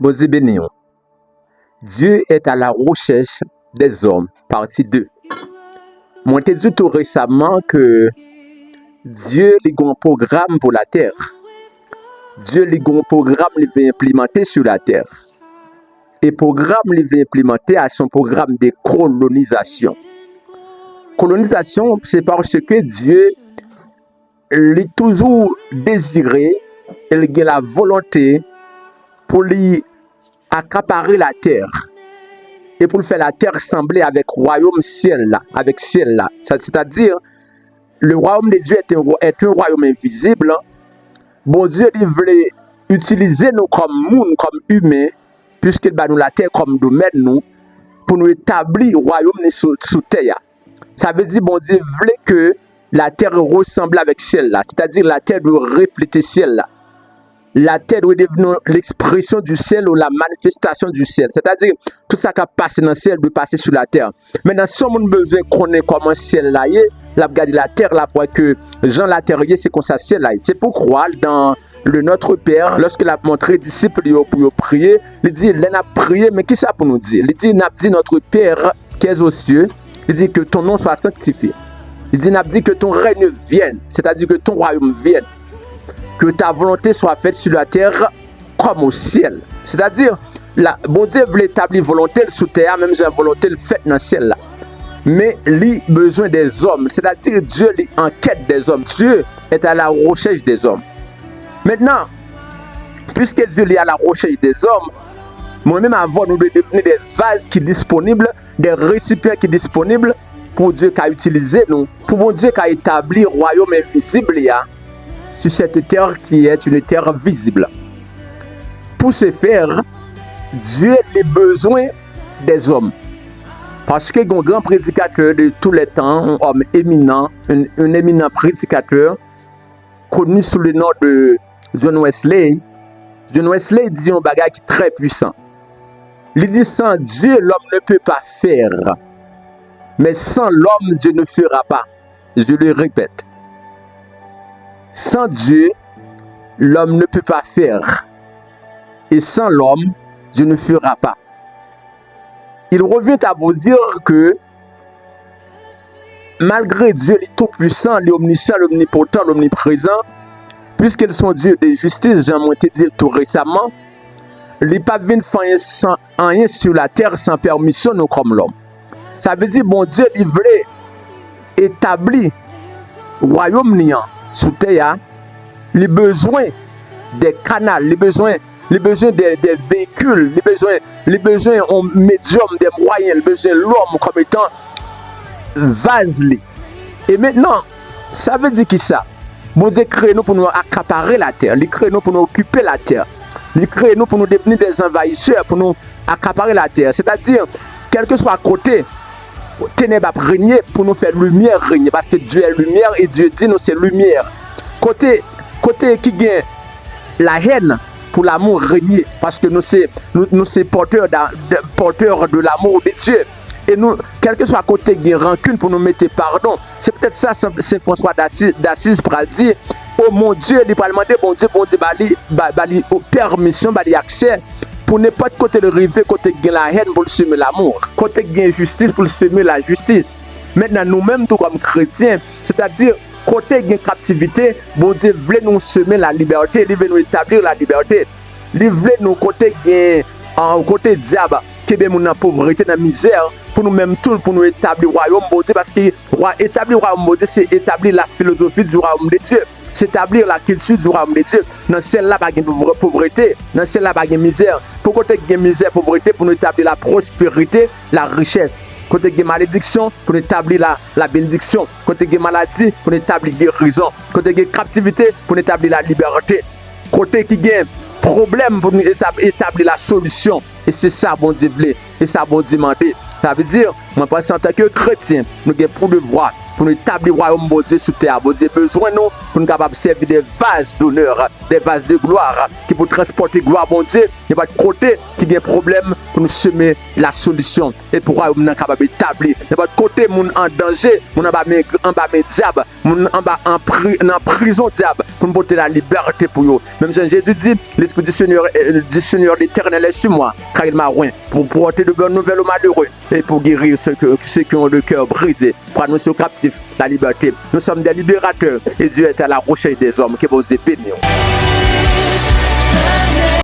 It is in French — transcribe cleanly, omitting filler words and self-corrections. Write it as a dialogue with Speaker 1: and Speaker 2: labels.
Speaker 1: Bon Dieu béni. Dieu est à la recherche des hommes, partie 2. Moi, t'ai dit tout récemment que Dieu a un programme pour la terre. Dieu a un programme qu'il veut implémenter sur la terre. Et le programme qu'il veut implémenter à son programme de colonisation. Colonisation, c'est parce que Dieu a toujours désiré, il a la volonté pour lui accaparer la terre. Et pour faire la terre sembler avec le royaume ciel là, avec ciel là. C'est-à-dire, le royaume de Dieu est un royaume invisible. Bon Dieu, il voulait utiliser nous comme monde, comme humains, puisqu'il va nous la terre comme domaine nous, pour nous établir le royaume sous terre. Ça veut dire, bon Dieu voulait que la terre ressemble avec ciel là. C'est-à-dire, la terre doit refléter ciel là. La terre doit devenir l'expression du ciel ou la manifestation du ciel. C'est-à-dire, tout ça qui a passé dans le ciel doit passer sur la terre. Maintenant, si on a besoin de connaître comment le ciel là est, là, regarder la terre là pour que Jean la terre c'est comme ça, ciel là. C'est pourquoi dans le Notre Père, lorsqu'il a montré aux disciples pour prier, il dit, il a prié, mais qui ça pour nous dire? Il dit, il a dit, notre Père qui est aux cieux, il dit que ton nom soit sanctifié. Il a dit que ton règne vienne, c'est-à-dire que ton royaume vienne. Que ta volonté soit faite sur la terre comme au ciel. C'est-à-dire, bon Dieu veut établir volonté sous terre, même si la volonté faite dans le ciel là. Mais il a besoin des hommes. C'est-à-dire, Dieu est en quête des hommes. Dieu est à la recherche des hommes. Maintenant, puisque Dieu est à la recherche des hommes, moi-même avant, nous devons devenir des vases qui sont disponibles, des récipients qui sont disponibles pour Dieu qui a utilisé nous, pour mon Dieu qui a établi le royaume invisible sur cette terre qui est une terre visible. Pour ce faire, Dieu a besoin des hommes. Parce que un grand prédicateur de tous les temps, un homme éminent, un éminent prédicateur, connu sous le nom de John Wesley, John Wesley dit un bagage très puissant. Il dit, sans Dieu, l'homme ne peut pas faire. Mais sans l'homme, Dieu ne fera pas. Je le répète. Sans Dieu, l'homme ne peut pas faire. Et sans l'homme, Dieu ne fera pas. Il revient à vous dire que malgré Dieu, il est tout puissant, l'omniscient, l'omnipotent, l'omniprésent, puisqu'ils sont Dieu de justice, j'en ai dit tout récemment, il n'est pas venu faire rien sur la terre sans permission, nous comme l'homme. Ça veut dire, bon Dieu, il voulait établir le royaume niant. Sous terre, les besoins des canaux, les besoins des véhicules, les besoins en médium, des moyens, les besoins de l'homme comme étant vase. Et maintenant, ça veut dire qui ça? Bon Dieu crée nous pour nous accaparer la terre, il crée nous pour nous occuper la terre, il crée nous pour nous devenir des envahisseurs, pour nous accaparer la terre. C'est-à-dire, quel que soit à côté, ténèbres a régné pour nous faire lumière régner, parce que Dieu est lumière et Dieu dit nous c'est lumière. Côté qui gagne la haine pour l'amour régner, parce que nous c'est porteurs de l'amour de Dieu. Et nous, quel que soit côté qui rancune pour nous mettre pardon. C'est peut-être ça Saint François d'Assise pour dire, oh mon Dieu, il va demander bon Dieu, bali permission, bali accès. Pour n'importe côté de river, côté qui la haine pour semer l'amour, côté qui la justice pour semer la justice. Maintenant, nous-mêmes, tout comme chrétiens, c'est-à-dire, côté qui captivité, bon Dieu voulait nous semer la liberté, il veut nous établir la liberté. Il veut nous côté diable, qui est dans la pauvreté, dans la misère, pour nous-mêmes tout, pour nous établir le royaume de Dieu, parce que établir le royaume de Dieu, c'est établir la philosophie du royaume de Dieu. C'est établir la culture du royaume de Dieu. Dans celle-là, il y a une pauvreté. Dans celle-là, il y a une misère. Pour côté il y a une misère, pauvreté, pour nous établir la prospérité, la richesse. Côté il y a une malédiction, pour nous établir la bénédiction. Côté il y a une maladie, pour nous établir la guérison. Côté il y a une captivité, pour nous établir la liberté. Côté il y a un problème, pour nous établir la solution. Et c'est ça, bon Dieu voulait. Et ça, bon Dieu demandé. Ça veut dire, moi, en tant que chrétien, nous avons pour devoir pour nous établir le royaume de Dieu sous terre. Bon Dieu, besoin nous pour nous capables de servir des vases d'honneur, des vases de gloire, qui pour transporter gloire, bon Dieu, et pas de côté qui a un problème pour nous semer la solution. Et pour le royaume capable d'établir. Et pas de côté, mon en danger, mon en bas mes diables, mon en bas en prison diable, pour nous porter la liberté pour eux. Même Jésus dit, l'Esprit du Seigneur l'Éternel est sur moi, car il m'a oint pour porter de bonnes nouvelles aux malheureux et pour guérir ceux qui ont le cœur brisé, pour annoncer aux captifs la liberté. Nous sommes des libérateurs et Dieu est à la recherche des hommes qui vont se bénir.